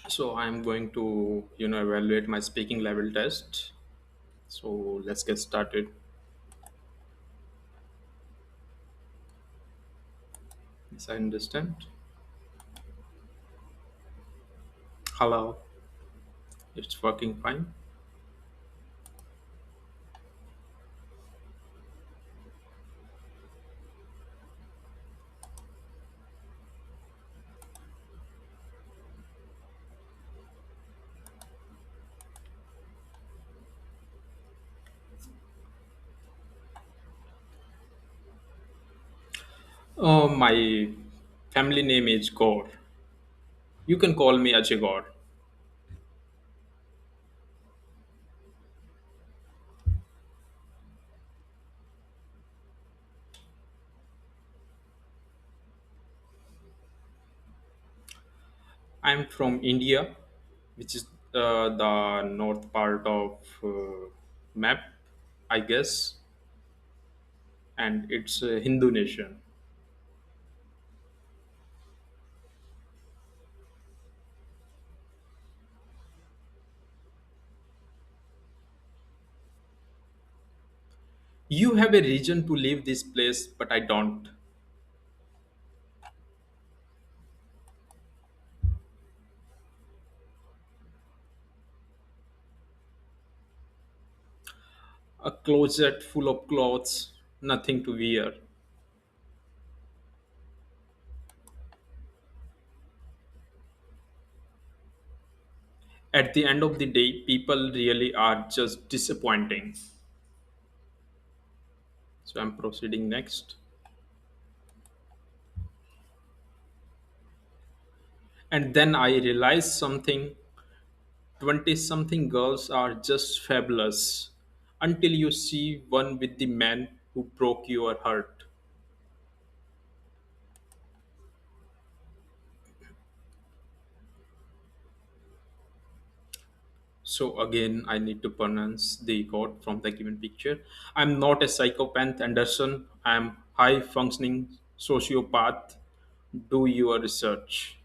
So I'm going to, evaluate my speaking level test. So let's get started. Yes, I understand. Hello, it's working fine. My family name is Gaur. You can call me Ajay Gaur. I'm from India, which is the north part of map, I guess, and it's a Hindu nation. You have a reason to leave this place, but I don't. A closet full of clothes, nothing to wear. At the end of the day, people really are just disappointing. So I'm proceeding next. And then I realized something. 20 something girls are just fabulous until you see one with the man who broke your heart. So again, I need to pronounce the quote from the given picture. I'm not a psychopath, Anderson. I'm high functioning sociopath. Do your research.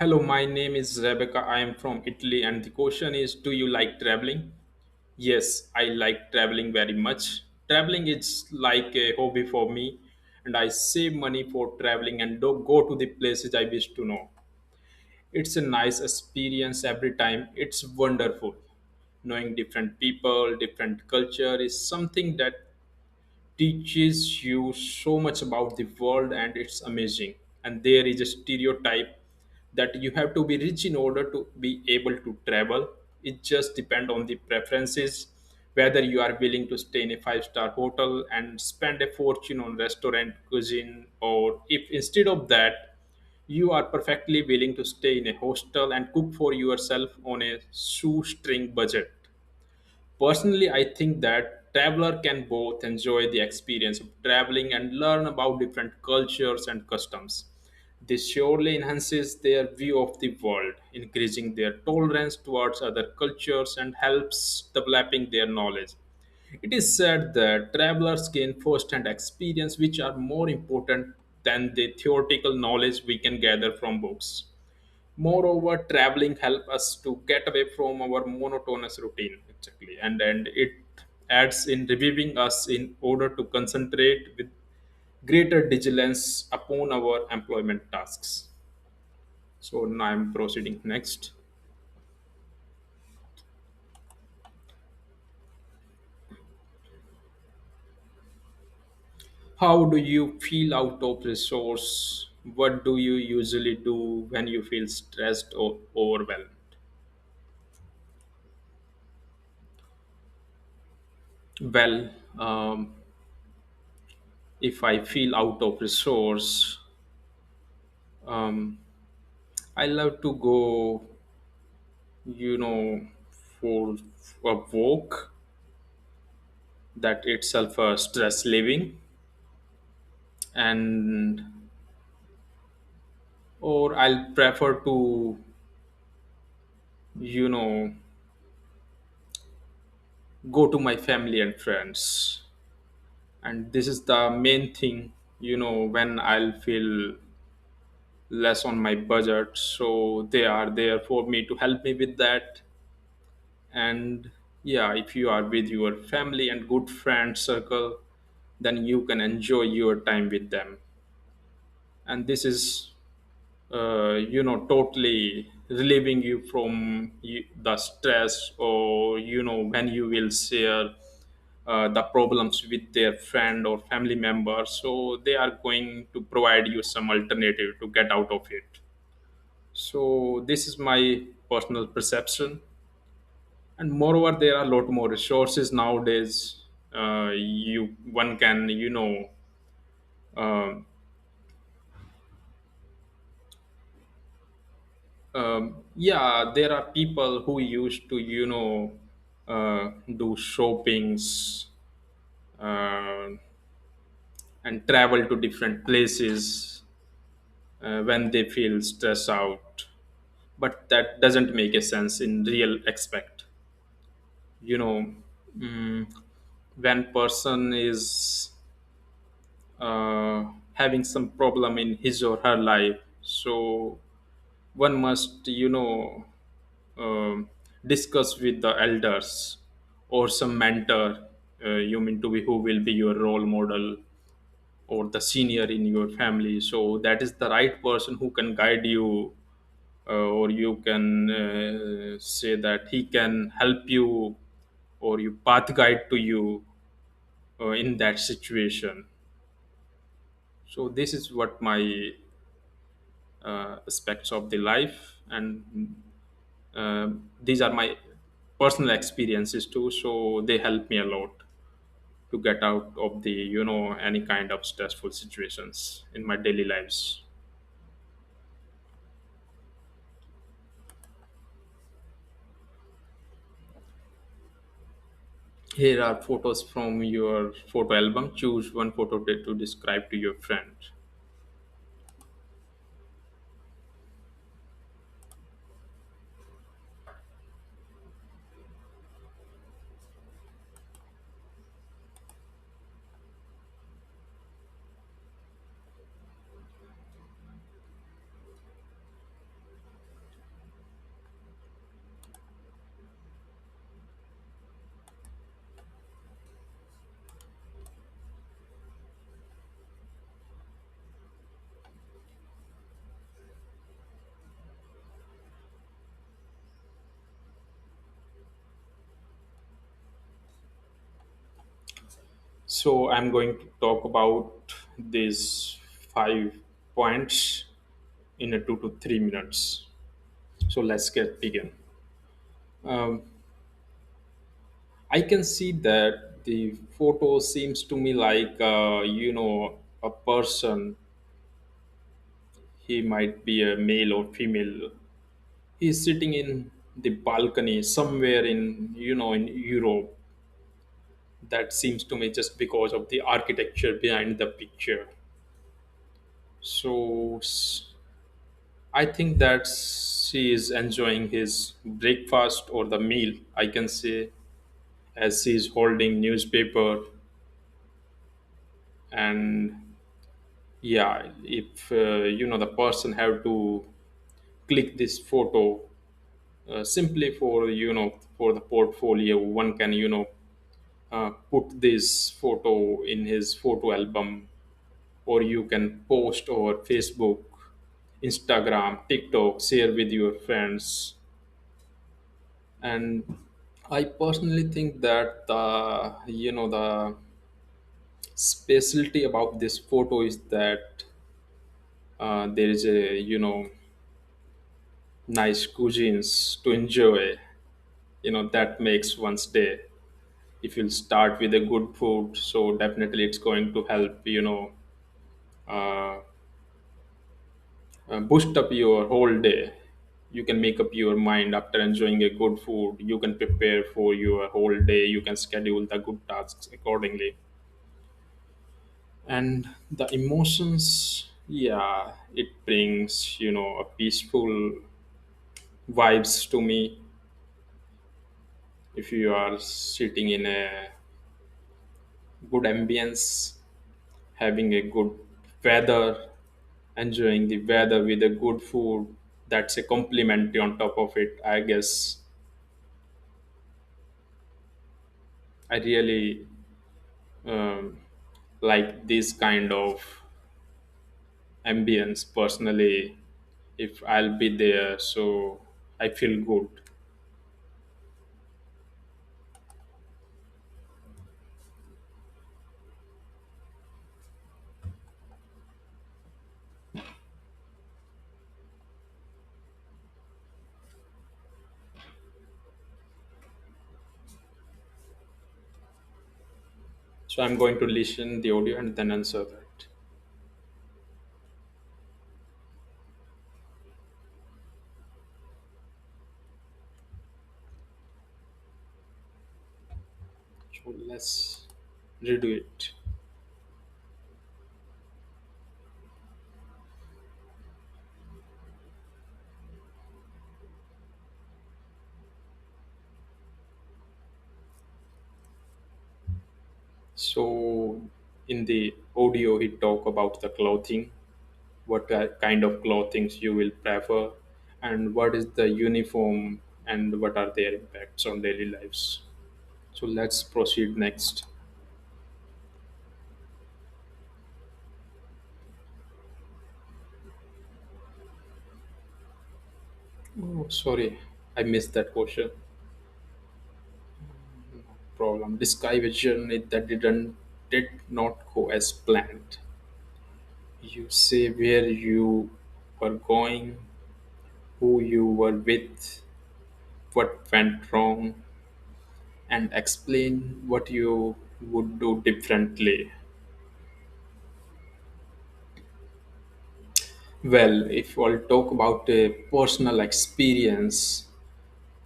Hello, my name is Rebecca. I am from Italy, and the question is, do you like traveling? Yes, I like traveling very much. Traveling is like a hobby for me, and I save money for traveling and do go to the places I wish to know. It's a nice experience every time. It's wonderful. Knowing different people, different culture is something that teaches you so much about the world, and it's amazing. And there is a stereotype that you have to be rich in order to be able to travel. It just depends on the preferences, whether you are willing to stay in a five-star hotel and spend a fortune on restaurant cuisine, or if instead of that you are perfectly willing to stay in a hostel and cook for yourself on a shoestring budget. Personally, I think that traveler can both enjoy the experience of traveling and learn about different cultures and customs. This surely enhances their view of the world, increasing their tolerance towards other cultures and helps developing their knowledge. It is said that travelers gain first-hand experience which are more important than the theoretical knowledge we can gather from books. Moreover, traveling help us to get away from our monotonous routine, exactly, and it adds in reviving us in order to concentrate with greater diligence upon our employment tasks. So now I'm proceeding next. How do you feel out of resource? What do you usually do when you feel stressed or overwhelmed? Well, if I feel out of resource, um, I love to go, you know, for a walk, that itself a stress living, and or I'll prefer to, you know, go to my family and friends. and this is the main thing, when I'll feel less on my budget, so they are there for me to help me with that. And yeah, if you are with your family and good friend circle, then you can enjoy your time with them. And this is totally relieving you from the stress, or when you will share the problems with their friend or family member, so they are going to provide you some alternative to get out of it. So this is my personal perception. And moreover, there are a lot more resources nowadays. You one can um, yeah, there are people who used to do shoppings, uh, and travel to different places when they feel stressed out, but that doesn't make a sense in real aspect. you know mm, when person is having some problem in his or her life, so one must discuss with the elders or some mentor, you mean to be, who will be your role model or the senior in your family, so that is the right person who can guide you, or you can say that he can help you, or you path guide to you in that situation. So this is what my aspects of the life, and these are my personal experiences too, so they help me a lot to get out of the any kind of stressful situations in my daily lives. Here are photos from your photo album. Choose one photo to describe to your friend. So I'm going to talk about these 5 points in a 2 to 3 minutes. So let's get begin. Um, I can see that the photo seems to me like a person. He might be a male or female. He's sitting in the balcony somewhere in in Europe. That seems to me just because of the architecture behind the picture. So I think that she is enjoying his breakfast or the meal, I can say, as she is holding newspaper. And yeah, if the person have to click this photo simply for for the portfolio, one can put this photo in his photo album, or you can post over Facebook, Instagram, TikTok, share with your friends. And I personally think that the specialty about this photo is that there is a nice cuisines to enjoy. That makes one's day. If you'll start with a good food, so definitely it's going to help uh, boost up your whole day. You can make up your mind after enjoying a good food. You can prepare for your whole day. You can schedule the good tasks accordingly. And the emotions, yeah, it brings a peaceful vibes to me. If you are sitting in a good ambience, having a good weather, enjoying the weather with a good food. That's a compliment on top of it, I guess. I really um, like this kind of ambience personally. If I'll be there, so I feel good. So I'm going to listen the audio and then answer that. So let's redo it. So in the audio, he talk about the clothing, what kind of clothing you will prefer, and what is the uniform, and what are their impacts on daily lives. So let's proceed next. Oh, sorry, I missed that question. Problem. Describe a journey that did not go as planned. You say where you were going, who you were with, what went wrong, and explain what you would do differently. Well, if I'll talk about a personal experience,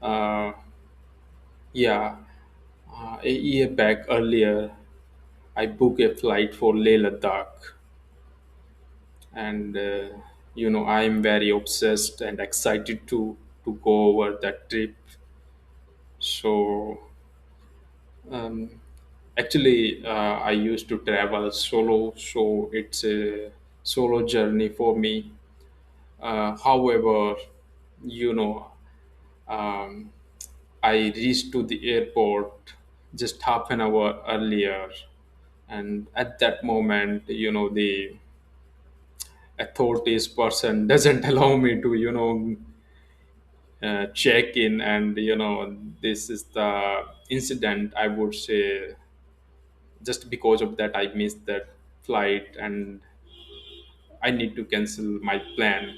uh, yeah, a year back earlier, I booked a flight for Leh Ladakh, and I'm very obsessed and excited to go over that trip. So um, actually, I used to travel solo, so it's a solo journey for me. However, you know, um, I reached to the airport just half an hour earlier, and at that moment, the authorities person doesn't allow me to, check in, and this is the incident. I would say just because of that, I missed that flight, and I need to cancel my plan,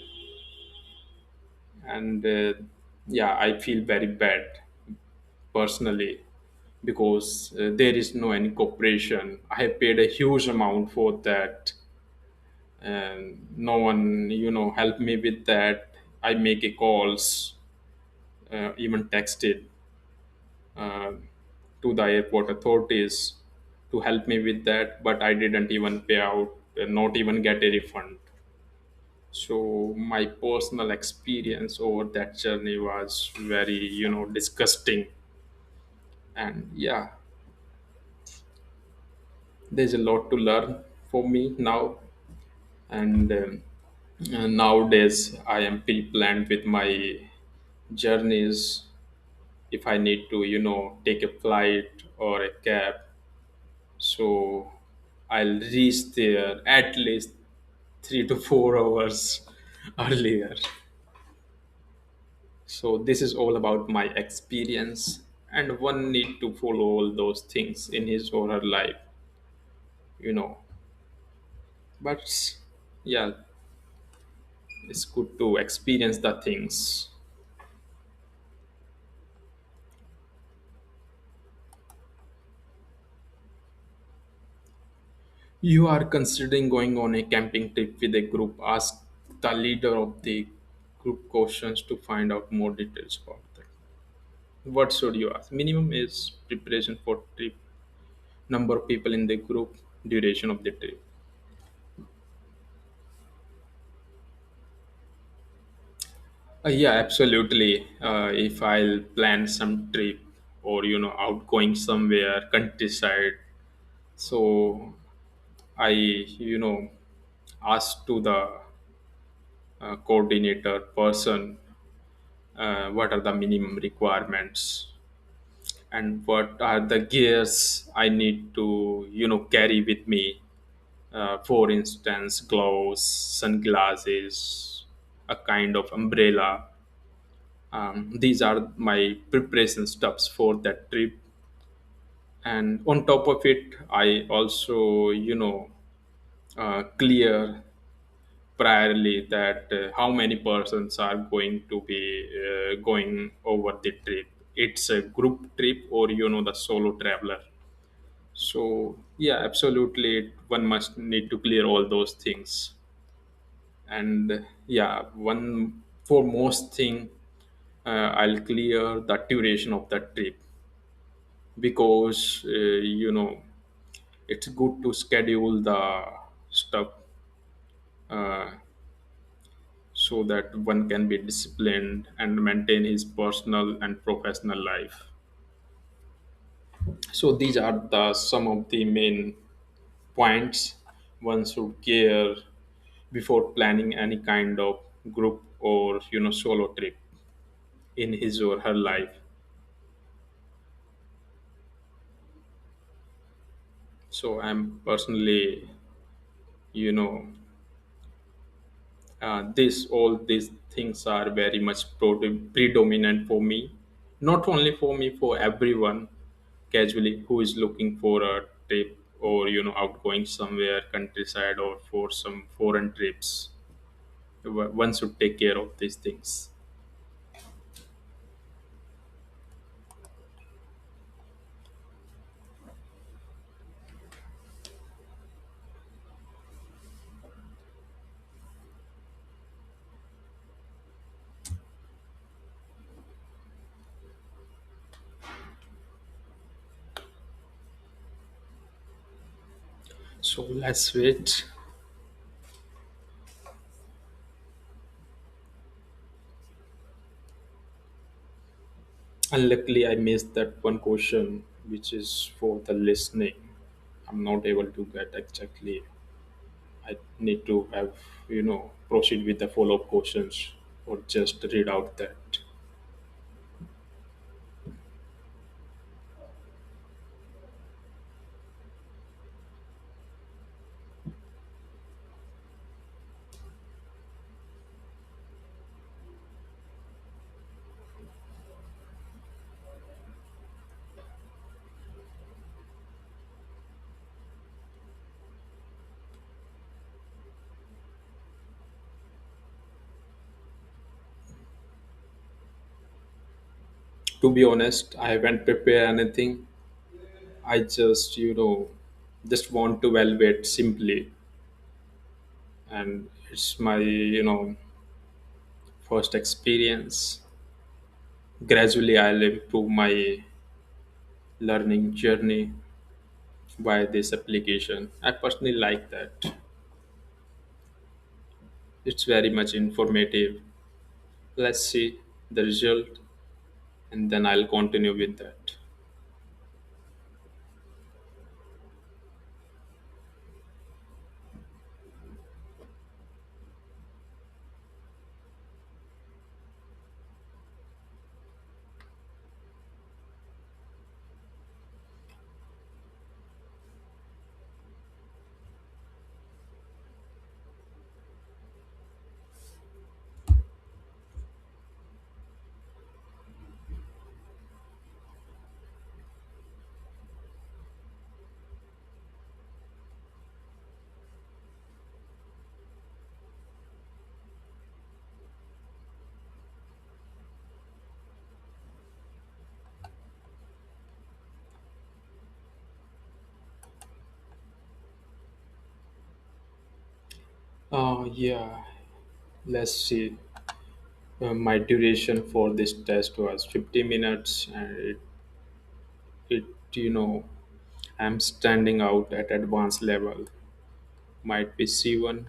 and yeah, I feel very bad personally because there is no any cooperation. I have paid a huge amount for that, and no one help me with that. I make a calls, even texted uh, to the airport authorities to help me with that, but I didn't even pay out, not even get a refund. So my personal experience over that journey was very disgusting, and yeah, there's a lot to learn for me now, and nowadays I am pre-planned with my journeys. If I need to take a flight or a cab, so I'll reach there at least 3 to 4 hours earlier. So this is all about my experience, and one need to follow all those things in his or her life, you know. But yeah, it's good to experience the things. You are considering going on a camping trip with a group. Ask the leader of the group questions to find out more details about that. What should you ask? Minimum is preparation for trip, number of people in the group, duration of the trip. Yeah, absolutely. If I'll plan some trip or outgoing somewhere countryside, So I, asked to the coordinator person what are the minimum requirements and what are the gears I need to, carry with me. For instance, gloves, sunglasses, a kind of umbrella. These are my preparation steps for that trip. And on top of it, I also, clear priorly that how many persons are going to be going over the trip. It's a group trip or, the solo traveler. So yeah, absolutely, one must need to clear all those things. And yeah, one foremost thing, I'll clear the duration of the trip, because it's good to schedule the stuff uh, so that one can be disciplined and maintain his personal and professional life. So these are the some of the main points one should care before planning any kind of group or, solo trip in his or her life. So I'm personally, you know this all these things are very much predominant for me, not only for me, for everyone casually who is looking for a trip or, outgoing somewhere countryside or for some foreign trips. One should take care of these things. So let's wait. Unluckily, I missed that one question which is for the listening. I'm not able to get exactly. I need to have, proceed with the follow-up questions or just read out that. To be honest, I haven't prepared anything. I just, just want to evaluate simply. And it's my, first experience. Gradually, I'll improve my learning journey by this application. I personally like that. It's very much informative. Let's see the result, and then I'll continue with that. Yeah, let's see. My duration for this test was 50 minutes, and it you know, I'm standing out at advanced level. Might be C1.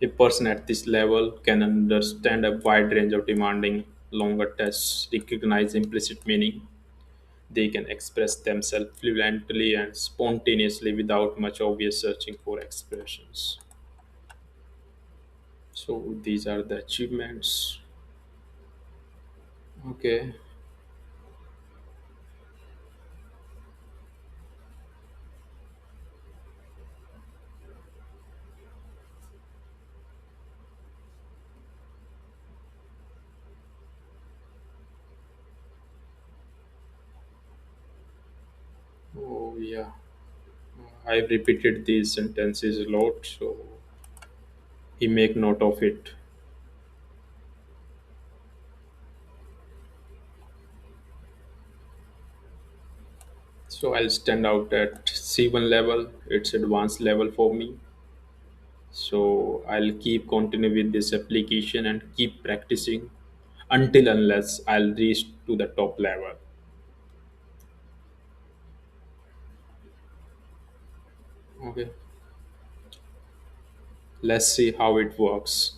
A person at this level can understand a wide range of demanding longer tests, recognize implicit meaning, They can express themselves fluently and spontaneously without much obvious searching for expressions. So these are the achievements. Okay. Oh yeah. I've repeated these sentences a lot, so he make note of it. So I'll stand out at C1 level. It's advanced level for me. So I'll keep continue with this application and keep practicing until unless I'll reach to the top level. Okay. Let's see how it works.